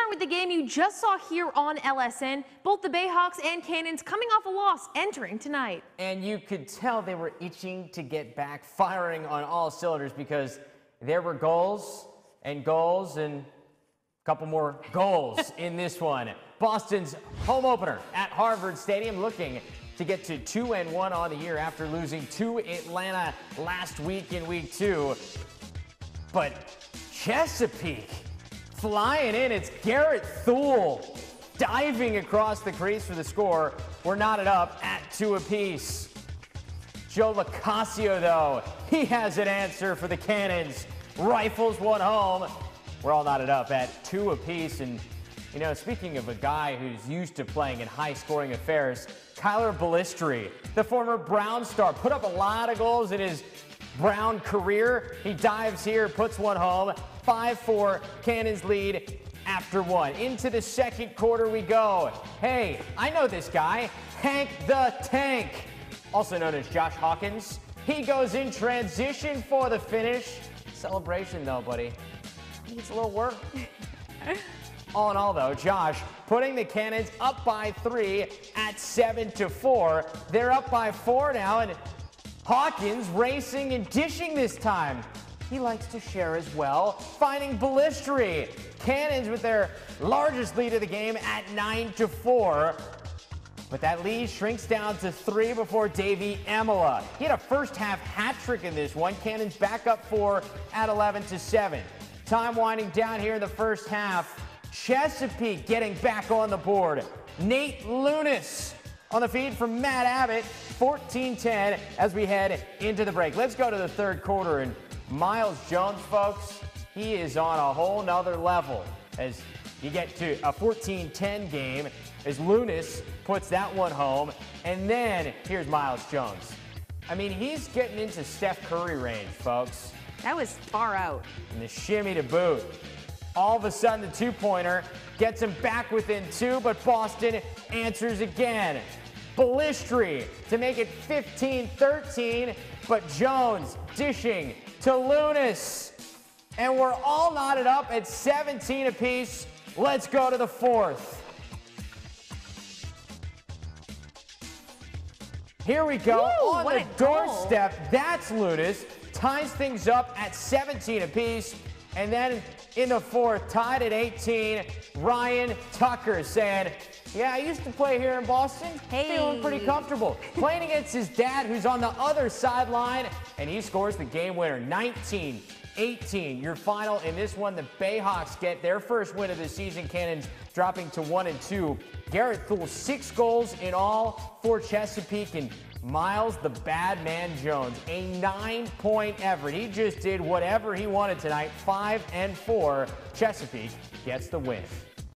start with the game you just saw here on LSN. Both the Bayhawks and Cannons coming off a loss entering tonight. And you could tell they were itching to get back firing on all cylinders because there were goals and a couple more goals in this one. Boston's home opener at Harvard Stadium looking to get to 2-1 on the year after losing to Atlanta last week in week 2. But Chesapeake flying in. It's Garrett Thule diving across the crease for the score. We're knotted up at 2 apiece. Joe Locascio, though, he has an answer for the Cannons. Rifles one home. We're all knotted up at 2 apiece. And, you know, speaking of a guy who's used to playing in high-scoring affairs, Kyler Ballistri, the former Brown star, put up a lot of goals in his Brown career. He dives here, puts one home. 5-4, Cannons lead after 1. Into the second quarter we go. Hey, I know this guy, Hank the Tank, also known as Josh Hawkins. He goes in transition for the finish. Celebration though, buddy. Needs a little work. All in all, though, Josh putting the Cannons up by 3 at 7-4. They're up by 4 now, and Hawkins racing and dishing this time. He likes to share as well, finding Ballistri. Cannons with their largest lead of the game at 9-4. But that lead shrinks down to 3 before Davey Emola. He had a first-half hat trick in this one. Cannons back up 4 at 11-7. Time winding down here in the first half. Chesapeake getting back on the board. Nate Lunis on the feed from Matt Abbott. 14-10 as we head into the break. Let's go to the third quarter. And Miles Jones, folks, he is on a whole nother level as you get to a 14-10 game as Lunis puts that one home. And then here's Miles Jones. I mean, he's getting into Steph Curry range, folks. That was far out. And the shimmy to boot. All of a sudden, the two-pointer gets him back within 2, but Boston answers again. Ballistri to make it 15-13, but Jones dishing to Lunis. And we're all knotted up at 17 apiece. Let's go to the fourth. Here we go. Woo, on the doorstep. That's Lunis. Ties things up at 17 apiece. And then in the fourth, tied at 18, Ryan Tucker saying, yeah, I used to play here in Boston. Feeling pretty comfortable. Playing against his dad, who's on the other sideline, and he scores the game winner, 19-18. Your final in this one, the Bayhawks get their first win of the season. Cannons dropping to 1-2. Garrett Thule, 6 goals in all for Chesapeake, and Miles the Bad Man Jones, a 9-point effort. He just did whatever he wanted tonight. 5-4. Chesapeake gets the win.